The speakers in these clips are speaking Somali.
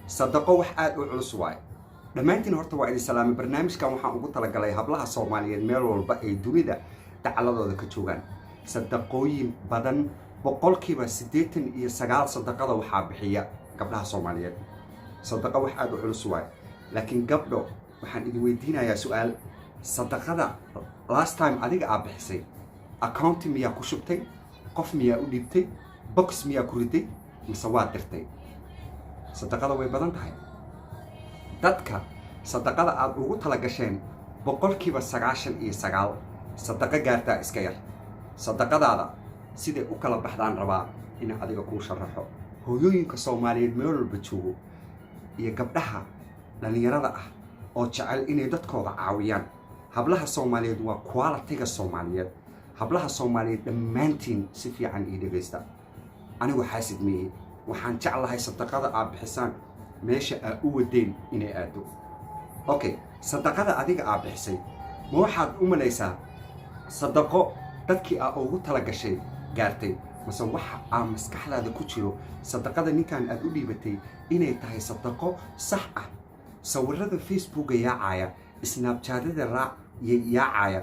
صدقو wax aad u culus waay dhamaantiin horta waa idin salaamay barnaamijkan waxaan ugu talagalay hablaha Soomaaliyeed meel walba ay dunida tacaladooda ka joogan sadaqooyin badan boqolkiiba 89 sadaqada waxa bixiya gabdhaha Soomaaliyeed sadaqa wax aad u culus waay laakiin gabdho waxaan idin weydiinayaa su'aal sadaqada last time adiga aad bixisay account miyaa ku shubtay qof miyaa u dhibtay box miyaa ku riday mise waad dirtay sadaqada way badan tahay dadka sadaqada aad ugu tala gasheen boqolkiiba 99 sadaqa gaartaa iska yar sadaqadaada sidee u kala baxdaan rabaa in adiga ku sharaxo hooyooyinka Soomaaliyeed meel walba joogo iyo gabdhaha dhalinyarada ah oo jecel inay dadkooda caawiyaan hablaha Soomaaliyeed waa quality-ga Soomaaliyeed hablaha Soomaaliyeed dhammaantiin si fiican ii dhageysta anigu xaasid meeyay waxaan jeclahay sadaqada aad bixisaan meesha aad u wadeen inay aado okay sadaqada adiga aad bixisay ma waxaad u malaysaa sadaqo dadkii aad ugu tala gashay gaartay mise waxa aad maskaxdaada ku jiro sadaqada ninkan aad u dhiibatay inay tahay sadaqo sax ah sawirada Facebook yaacaya Snapchat-da yaacaya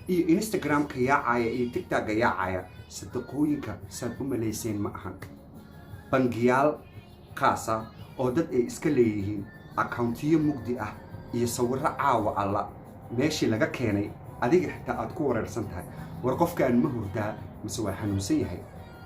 iyo Instagram-ka yaacaya iyo TikTok yaacaya sadaqooyinka saad u malayseen ma ahan bangiyaal qaasa oo dad ay iska leeyihiin accountiyo mugdi ah iyo sawirro caawa alla meeshii laga keenay adiga xitaa aad ku wareersan tahay war qofkaan ma hurdaa mise waa xanuunsan yahay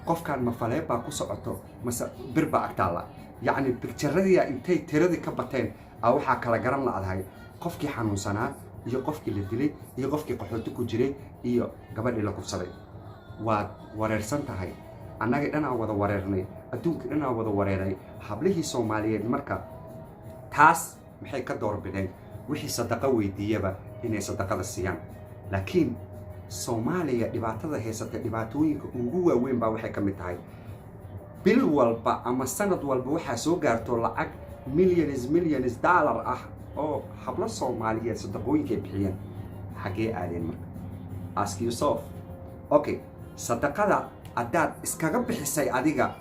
qofkaan ma faleebaa ku socoto mise birba agtaala yacni picture-radii intay tiradii ka bateen waxaa kala garan la'dahay qofkii xanuunsanaa iyo qofkii la dilay iyo qofkii qaxooti ku jiray iyo gabadhii la kufsaday waad wareersan tahay annaga dhanaa wada wareernay adduunka dhanaa wada wareeray hablihii Soomaaliyeed marka taas maxay ka doorbideen wixii sadaqa weydiiyaba inay sadaqada siiyaan laakiin Soomaaliya dhibaatada haysata dhibaatooyinka ugu waaweyn baa waxay ka mid tahay bil walba ama sanad walba waxa soo gaarto lacag millions dollar ah oo hablo Soomaaliyeed sadaqooyinka bixiyaan xagee aadeen marka ask yourself okay sadaqada adaad iskaga bixisay adiga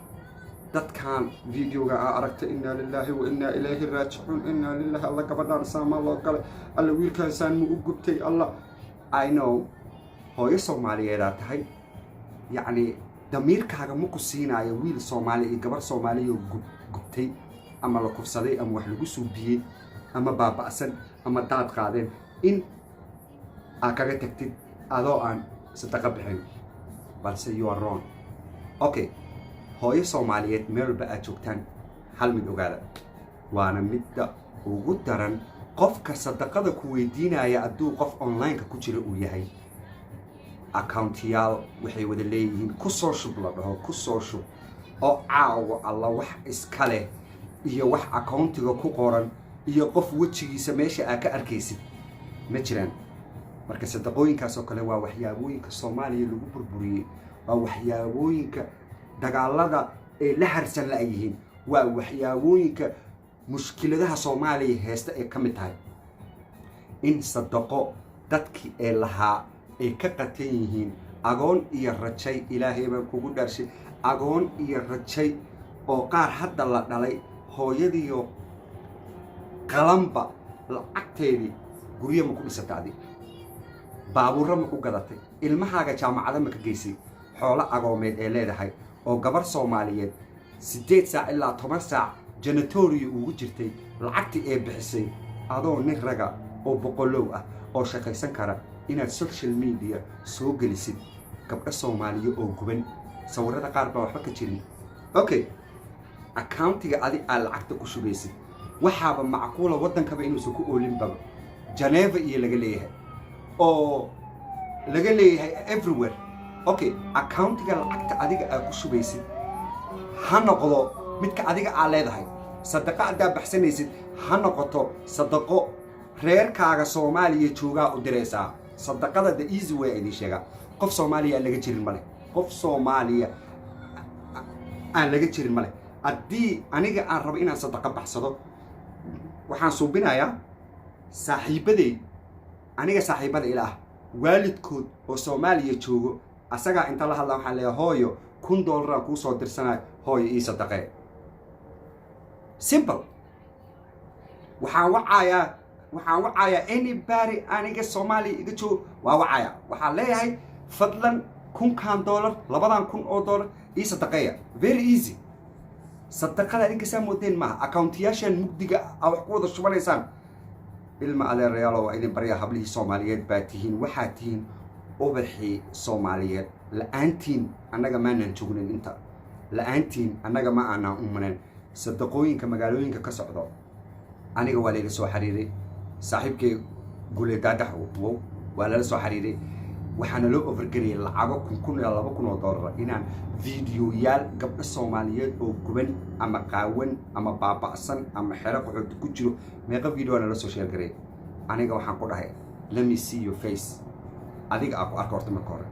dadkan videoga aragta inna lillahi wa inna ilayhi raaji'un inna lillahi alla gabadhan saama loo galay alla wiilkan saan mu u gubtay alla I know hooyo Soomaaliyeed aad tahay yacni damiirkaaga ma ku siinayo wiil Soomaali iyo gabar Soomaali oo gubtay ama la kufsaday ama wax lagu suubiyay ama baaba'san ama daad qaadeen in aad kaga tagtid adoo aan sadaqa bixin balse you are wrong okay hooyo Soomaaliyeed meel walba aad joogtaan hal mid ogaada waana midda ugu daran qofka sadaqada ku weydiinaya aduu qof online-ka ku jira uu yahay account-yaal waxay wada leeyihiin ku soo shub la dhaho ku soo shub oo caawa alla wax iska leh iyo wax account-iga ku qoran iyo qof wajigiisa meesha aad ka arkaysid ma jiraan marka sadaqooyinkaas oo kale waa waxyaabooyinka Soomaaliya lagu burburiyay waa waxyaabooyinka dagaalada ee la harsan la yihiin waa waxyaabooyinka mushkiladaha Soomaaliya heesta ee ka mid tahay in sadaqo dadkii ee lahaa ay ka qatan yihiin agoon iyo rajay Ilaahay baa kugu dharshay agoon iyo rajay oo qaar hadda la dhalay hooyadiyo qalamba lacagteedii guriga ma ku dhisatay baabuur ma ku gadatay ilmahaaga jaamacada ma ka geysay xoolo agoomeed ee leedahay oo gabar Soomaaliyeed 8 saac ilaa 10 saac janitoriyo ugu jirtay lacagtii ay bixisay adoo nin raga oo boqolow ah oo shaqaysan kara inaad social media soo gelisid gabdha Soomaaliya oo guban sawirada qaar baa waxba ka jirin okay account-iga adi aad lacagta ku shubaysid waxaaba macquula wadankaba inuu soo ku oolin baba Geneva iyo laga leeyahay oo laga leeyahay everywhere okay account-iga lacagta adiga aad ku shubaysid ha noqdo midka adiga aad leedahay sadaqa aad baxsanaysid ha noqoto sadaqo reerkaaga Soomaaliya jooga u diraysaa sadaqada the easy way idin sheega qof Soomaaliya laga jirin male qof Soomaaliya aan laga jirin male haddii aniga aan rabo inaan sadaqa baxsado waxaan suubinayaa saaxiibaday aniga saaxiibada ilaah waalidkood oo Soomaaliya joogo asaga inta la hadla waxaan leeyahay hooyo $1,000 ku soo dirsanay hooyo ii sadaqee simple waxaan wacayaa anybody aniga Soomaali iga joog waa wacaya waxaan leeyahay fadlan $1,000 $2,000 ii sadaqeeya very easy sadaqada idinka saamoodeen ma account-yaashan mugdiga wax ku wada shubanaysaan ilma adeerayaal oo idin bariya hablihii Soomaaliyeed baa tihiin waxaa tihiin ubaxii Soomaaliyeed la'aantiin annaga ma aanan joognin inta la'aantiin annaga ma aanan ummanen sadaqooyinka magaalooyinka ka socdo aniga waa leela soo xariiray saaxiibkay guuleedaadax waa la soo xariiray waxaana loo overgariyay lacago $2,000 inaan fiidiyoyaal gabdho Soomaaliyeed oo guban ama qaawan ama baaba'san ama xero qaxood ku jiro meeqa fiidiyoo la soo share garay aniga waxaan ku dhahay let me see your face adiga aku arko horta marka hore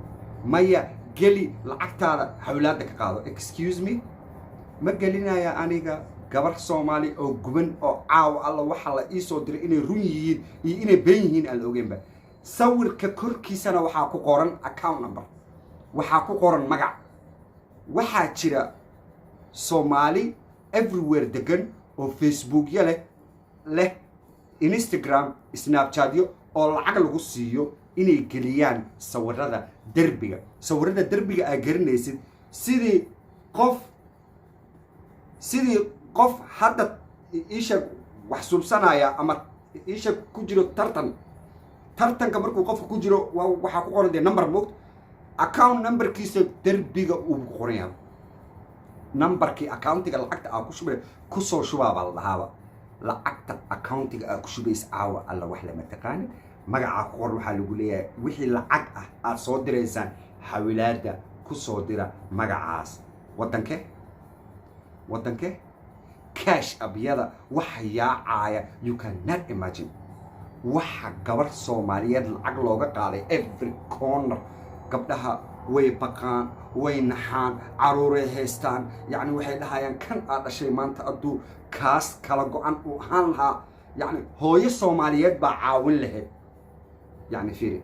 maya geli lacagtaada hawlaada ka qaado excuse me ma gelinaya aniga gabar Soomaali oo guban oo caaw alla waxa la ii soo diray inay run yihiin iyo inay been yihiin aan ogeynba sawirka korkiisana waxaa ku qoran account number waxaa ku qoran magac waxaa jira Soomaali everywhere degan oo Facebook ya leh Instagram Snapchat oo lacag lagu siiyo inay geliyaan sawirada derbiga ay garanaysid sidii qof hadda isha wax subsanaya ama isha ku jiro tartanka markuu qofku ku jiro waxa ku qoran number mood account numberkiisa derbiga uu ku qoran yahay numberkii accountiga lacagta aad ku shubay ku soo shubaaba la dhahaaba lacagta accountiga aad ku shubays caawa alla wax lama taqaanin magaca ku qoran waxa lagu leeyahay wixii lacag ah aad soo direysaan xawilaada ku soo dira magacaas wadanke cash abyada waxa yaacaya you cannot imagine waxa gabar Soomaaliyeed lacag looga qaaday every corner gabdhaha way baqaan way naxaan caruuray haystaan yani waxay dhahayaan kan aad dhashay maanta aduu kaas kala go'an u ahaan lahaa yani hooyo Soomaaliyeed baa caawin lahayd yani fiiri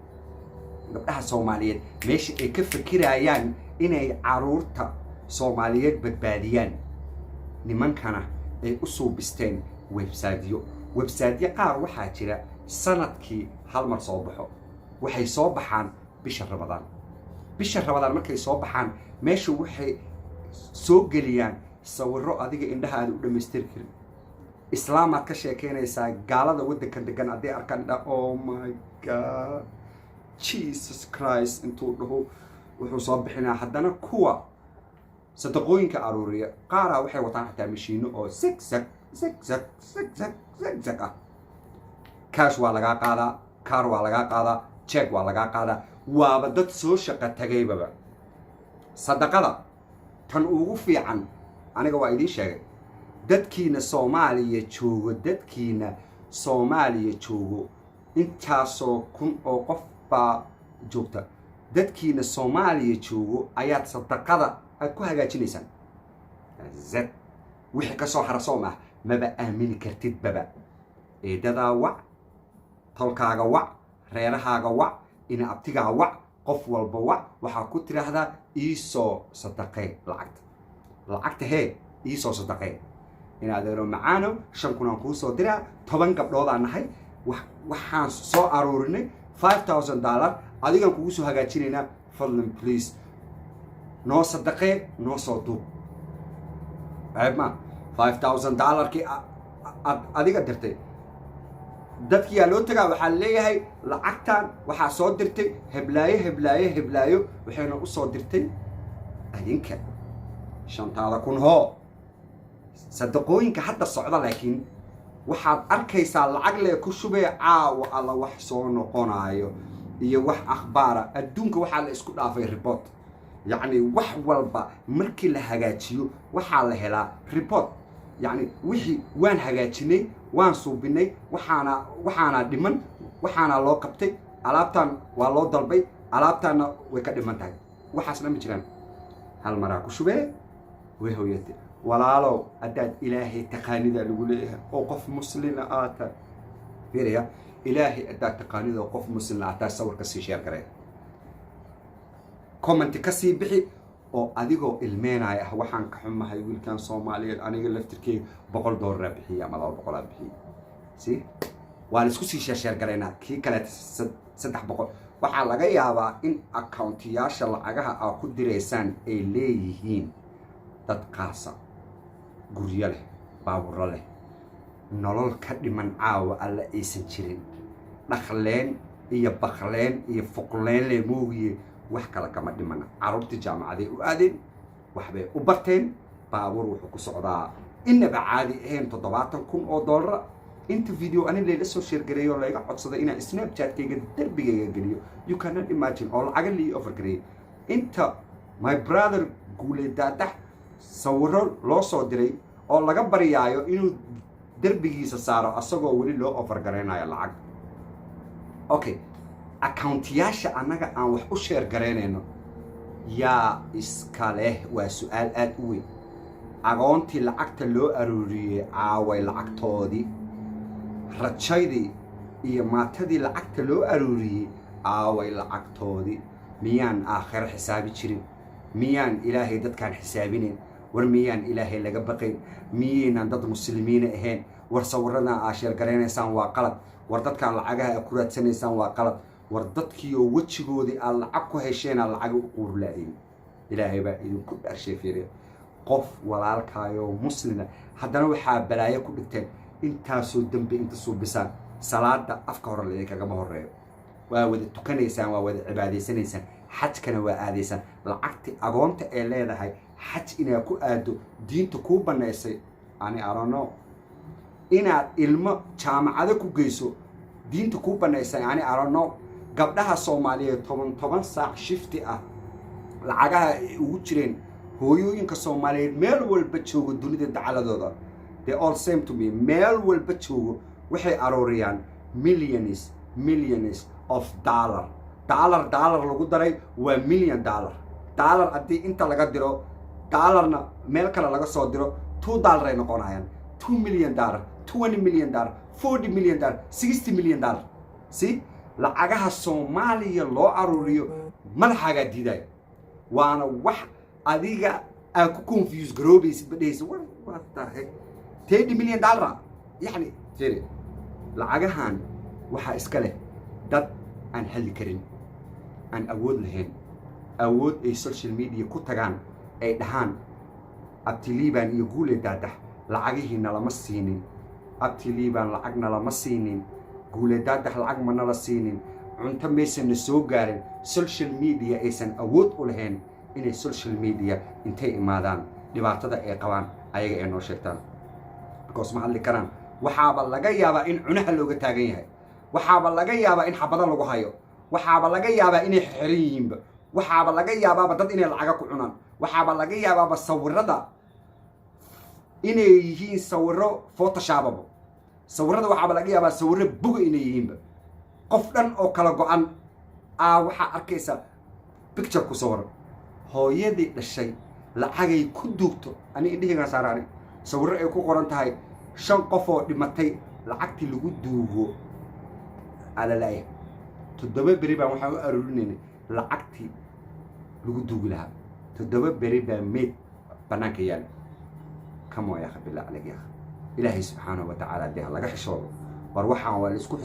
gabdhaha Soomaaliyeed meesha ay ka fikirayaan inay caruurta Soomaaliyeed badbaadiyaan nimankana ay u soo bisteen website qaar waxaa jira sanadkii hal mar soo baxo waxay soo baxaan bisha Ramadaan markay soo baxaan meesha waxay soo geliyaan sawirro adiga indhahaada u dhameystir karin islaamaad ka sheekeynaysaa gaalada wadanka degan haday arkaan oh my god Jesus Christ intuu dhaho wuxuu soo bixinaa haddana kuwa sadaqooyinka aruuriya qaara waxay wataan xataa mashiino oo zigzag cash waa laga qaadaa car waa laga qaadaa check waa laga qaadaa waaba dad soo shaqo tagaybaba sadaqada tan ugu fiican aniga waa idin sheegay dadkiina Soomaaliya joogo intaasoo kun oo qof baa joogta dadkiina Soomaaliya joogo ayaad sadaqada aad ku hagaajinaysaan zad wixii ka soo xaraso ma maba aamini kartid baba eedada wac tolkaaga wac reerahaaga wac ina abtigaa wac qof walba wac waxaa ku tiraahdaa ii soo sadaqay lacagta hee ii soo sadaqay ina adeero macaano 5,000 aan kuu soo diraa 10 gabdhood aan nahay waxaan soo aruurinay $5,000 adigaan kugu soo hagaajinaynaa fadlan please noo sadaqay noo soo duub ayma $5,000 ki adiga dirtay dadkii loo tagaa waxa leeyahay lacagtan waxa soo dirtay heblaayo waxayna u soo dirtay adinka 5,000 hoo sadaqooyinka hadda socda laakiin waxaad arkaysaa lacag lee ku shubay caawa alla wax soo noqonayo iyo wax akhbaara adduunka waxa la isku dhaafay report يعني wax walba markii la hagaajiyo waxa la helaa report يعني wixii waan hagaajinay waan suubinay waxaana dhiman waxaana loo qabtay alaabtan waa loo dalbay alaabtana way ka dhiman tahay waxaasna ma jiraan hal mar ku shubay way hooyatay walaalo adaad ilaahay taqaanida lagu leeyahay oo qof muslim aata fiiriya ilaahay adaad taqaanida qof muslim aata sawirka si share garay comment ka sii bixi oo adigoo ilmeenaya waxaan ka xumahay wiilkan Soomaaliyeed aniga laftirkeyga $100 bixiya ama $200 bixiya si waa la isku sii sheer gareynaa kii kale 300 waxaa laga yaabaa in accountiyasha lacagaha aad ku direysaan ay leeyihiin dad qaasa guryo leh baabuur leh nolol ka dhiman caawa alla aysan jirin dhaqleen iyo baqleen iyo fuqleen le moogiye wax kala kama dhimana carruurtii jaamacaday u aadeen waxbay u barteen baabuur wuxuu ku socdaa inaba caadi ahayn $70,000 inta video ani leela soo share gareeyo la iga codsaday inaan Snapchat-kayga darbigayga geliyo you cannot imagine oo lacaga lii offer gareey inta my brother guuleedaadax sawiro loo soo diray oo laga bariyaayo inuu darbigiisa saaro asagoo wali loo offer gareynayo lacag okay accountiyasha anaga aan wax u share gareynayno yaa iska leh waa su'aal aad u weyn agoontii lacagta loo aruuriyay caaway lacagtoodii rajaydii iyo maatadii lacagta loo aruuriyay caaway lacagtoodii miyaan aakhir xisaabi jirin miyaan ilaahay dadkaan xisaabinayn war miyaan ilaahay laga baqayn miyaynan dad muslimiin ahayn war sawiradan aa sheer gareynaysaan waa qalad war dadkaan lacagaha ku raadsanaysaan waa qalad war dadkii oo wajigoodii aan lacag ku hesheen lacag u quurlaadeen ilaahay baa idinku dharshay fiiriyo qof walaalkaayo muslina haddana waxaa balaayo ku dhigteen intaasoo dambe inta soo bisaan salaada afka hore la kaga horeeyo waa wada tukanaysaan waa wada cibaadaysanaysaan xajkana waa aadaysaan lacagti agoonta ee leedahay xaj inaa ku aado diinta ku banaysay ani arano inaad ilmo jaamacada ku geyso diinta ku banaysay ani arano gabdhaha Soomaaliyeed 10 saac shifti ah lacagaha ugu jireen hooyooyinka Soomaaliyeed meel walba joogo dunida dacaladooda they all same to me meel walba joogo waxay arooriyaan millions of dollar lagu daray waa $1 million dollar haddii inta laga diro dollarna meel kale laga soo diro $2 ay noqonayaan $2 million $20 million $40 million $60 million si lacagaha Soomaaliya loo aruuriyo madaxaaga diiday waana wax adiga aan ku confuse garoobaysid badhaysa what the heck $30 million yani tiri lacagahan waxa iska leh dad aan heli karin aan awood lahayn awood ay social media ku tagaan ay dhahaan abtiliiban iyo guuleedaadax lacagihiina lama siinin abtiliiban lacagna lama siinin guuleedaadax lacag ma nala siinin cunto maysan soo gaarin social media aysan awood u lahayn inay social media intay imaadaan dhibaatada ay qabaan ayaga ay noo sheegtaan because ma hadli karaan waxaaba laga yaabaa in cunaha looga taagan yahay waxaaba laga yaabaa in xabada lagu hayo waxaaba laga yaabaa inay xiran yihiinba waxaaba laga yaabaa dad inay lacag ku cunaan waxaaba laga yaabaa sawirada inay yihiin sawiro photoshop sawirada waxaaba laga yaabaa sawiro buga inay yihiinba qof dhan oo kala go'an waxa arkaysa picture ku sawir hooyadii dhashay lacagay ku duugto ani indhihiga saaraan sawiro ay ku qoran tahay 5 qof oo dhimatay lacagtii lagu duugo ala laaya 7 beri baan waxa u aruurinayna lacagtii lagu duugi lahaa 7 beri baa meed banaanka yaal kama ya khabila alayhi ya ilaahi subhanahu wa ta'ala dee laga xishoodo war waxaan waa la isku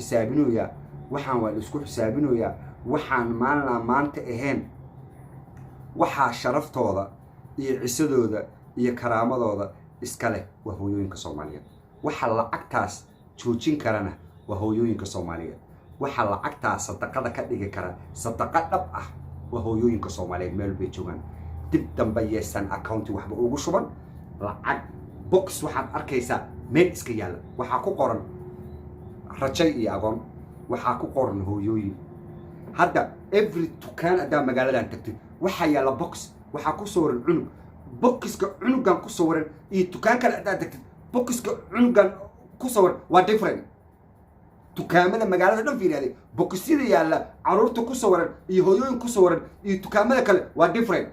xisaabinooyaa waxaan maanta ahayn waxaa sharaftooda iyo cisadooda iyo karaamadooda iska leh waa hooyooyinka Soomaaliyeed waxa lacagtaas joojin karana waa hooyooyinka Soomaaliyeed waxa lacagtaas sadaqada ka dhigi kara sadaqa dhab ah waa hooyooyinka Soomaaliyeed meel bay joogaan dib dambe yeesan account waxba ugu shuban lacag box waxaad arkaysaa meel iska yaala waxa ku qoran rajay iyo agoon waxa ku qoran hooyooyin hadda every dukaan adaa magaaladan tagtay waxa yaala box waxa ku sawran cunug boxka cunugan ku sawran iyo dukaan kale adaa tagtay boxka cunugan ku sawran waa different dukaamada magaalada dhan fiiriyay boxyada yaala caruurta ku sawran iyo hooyooyin ku sawran iyo dukaamada kale waa different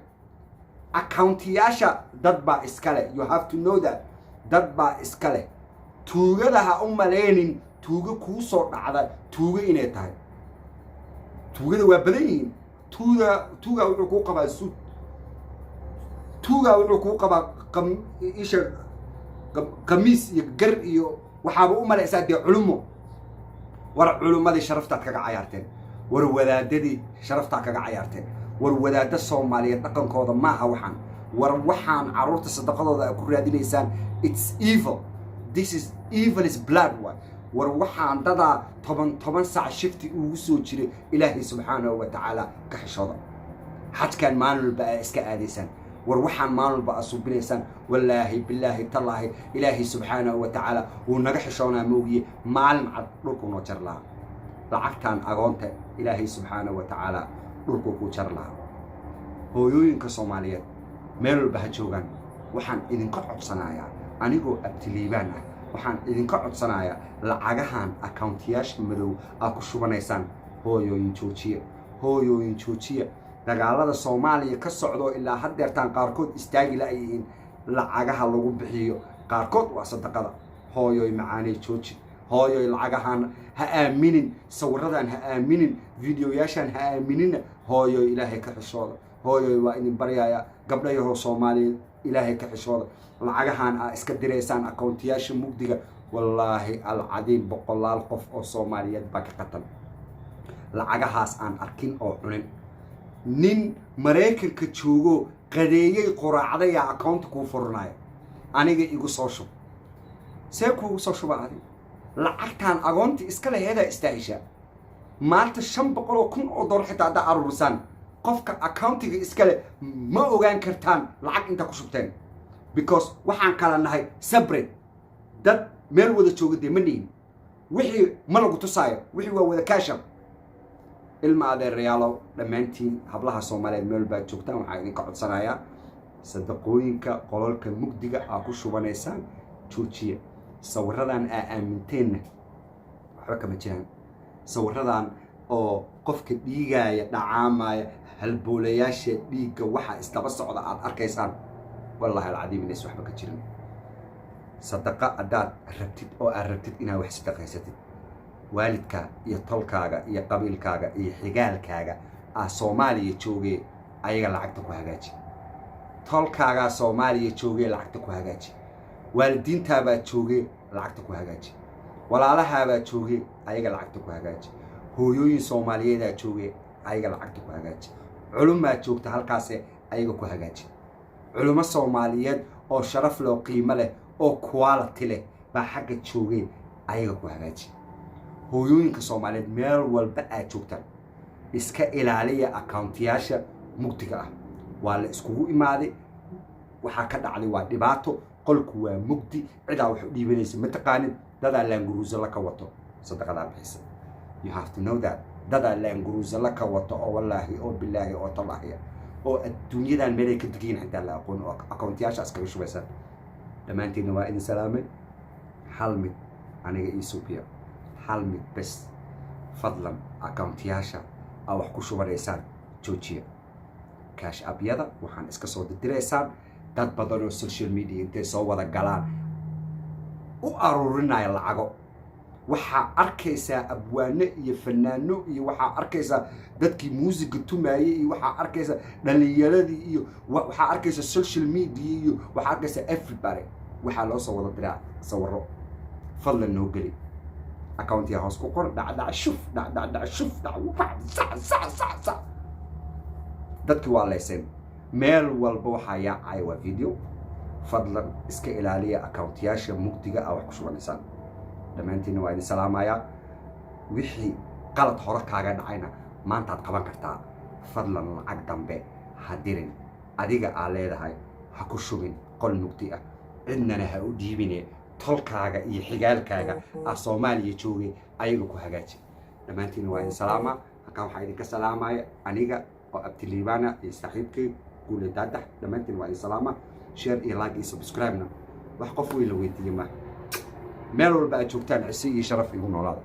accountiyasha dad baa iskale you have to know that dad baa iskale tuugada ha u maleenin tuuga ku soo dhacda tuuga inay tahay tuugada waa badan yihiin tuuga wuxuu ku qabaa suud توغا وحو كو قبا إيش قميص يقر إيو وحابو أمالي إسادي علمو علمو دي شرفتها كاقا عيارتين ودادي شرفتها كاقا عيارتين وداد الصومالية دقن كودا ماها وحان وحان عرورت الصدقاء أكو رادين إنسان it's evil this is evil is blood وحان دادا طبان ساعة شفتي ووسو جري إلهي سبحانه وتعالى كحشوضا حتى كان مانو بقى إسكا آديسان وحان مانو بقى صوبينيسان والله بالله تالله إلهي سبحانه وتعالى ونقح شونا موغي معلم عد لوكو نوجر لها لعقتان أغونتا إلهي سبحانه وتعالى لوكو كوجر لها هويوينكا صوماليات ميلو بهجوغان وحان إذن قطعب صنايا أنيقو أبتليبان waxaan idinka codsanayaa lacagahan accountyaasha madow ku shubanaysaan hooyooyin joojiya dagaalada Soomaaliya ka socdo ilaa haddeertaan qaarkood istaagi la yihiin lacagaha lagu bixiyo qaarkood waa sadaqada hooyooy macaanay jooji hooyooy lacagahan ha aaminin sawiradan ha aaminin videoyaashan ha aaminin hooyooy ilaahay ka xishooda hooyooy waa idin baryaaya gabdhaha Soomaaliyeed ilaahay ka xishooda lacagahan iska direysaan accountyaasha mugdiga wallaahi alcadiim boqolaal qof oo Soomaaliyeed baa ka qatan lacagahaas aan arkin oo cunin nin Mareykanka joogo qadeeyay quraacday account ku furnay aniga igu soo shub see ku soo shubaaday lacagtan agoonti iska leeyahay istaahisha maanta 500,000 oo dollar xitaa da arursan qofka accountiga iska le ma ogaan kartaan lacag inta ku shubteen because waxaan kala nahay separate dad meel wada joogay maniin wixii ma lagu tusaayo wixii waa wada kaashab ilma adeerayaalo dhamaantiin hablaha Soomaaliyeed meel baa joogtaan waxa idin ka codsanayaa sadaqooyinka qololka mugdiga ku shubanaysaan joojiya sawiradan aaminteen waxa kama jiraan sawiradan oo qofka dhiigaya dhacaamaya halboolayaasha dhiiga waxa istaba socda aad arkaysaan والله العظيم الناس وحبك تجرم صدقة أداد ربتد أو أربتد إنها وح صدقة ستد والدك يطول كاجا يقبل كاجا يحجال كاجا الصومالي يشوجي أيها لعقتك وهجاج طول كاجا صومالي يشوجي لعقتك وهجاج والدين تابع تشوجي لعقتك وهجاج ولا على هذا تشوجي أيها لعقتك وهجاج هويين صومالية دا تشوجي أيها لعقتك وهجاج علوم ما تشوج تهالكاسة أيها وهجاج علماء Soomaaliyeed oo sharaf loo qiimo leh oo quality leh ba xagga joogay ayaga ku hagaaji hooyooyinka Soomaaliyeed meel walba ay joogtaan iska ilaaliya accountyaasha mugdiga waa la iskugu imaaday waxa ka dhacday waa dhibaato qolku waa mugdi cida wax u dhiibanaysa ma taqaanin dad laanguruusa la ka wato sadaqada bixisa you have to know that dad laanguruusa la ka wato oo wallahi oo billahi oo tallahi oo adduunyadan meel ay ka degeen inta la aqoon oo accountyaasha askaga shubaysan dhamaantiin waa idin salaamay hal mid aniga ii suubiya hal mid bas fadlan accountyaasha wax ku shubanaysaan joojiya cash abyada waxaan iska soo direysaan dad badan oo social media intay soo wada galaan u aruurinaya lacago waxa arkaysa abwaane iyo fanaano iyo waxa arkaysa dadkii muusiga tumaayay iyo waxa arkaysa dhalinyaradii iyo waxa arkaysa social media iyo waxa arkaysa everybody waxa loo soo wada diraa sawiro fadlan noo gali account ya hoos ku qor dhac shuf sa dadkii waa leyseen meel walba waxa yaacay waa video fadlan iska ilaaliya accountyaasha mugdiga wax ku shubanaysaan dhamaantiin waa idin salaamaya wixii qalad hore kaaga dhacayna maanta aad qaban kartaa fadlan lacag dambe hadirin adiga aa leedahay ha ku shubin qol mugdi cidnana ha u dhiibine tolkaaga iyo xigaalkaaga Soomaaliya joogay ayaga ku hagaaji dhamaantiin waa idin salaama halkaan waxaa idinka salaamaya aniga oo abtiliibana iyo saaxiibkay guule daadax dhamaantiin waa idin salaama share iyo like iyo subscribe na wax qof weyn la weydiiyay ma meel walba aad joogtaan cisi iyo sharaf igu noolaada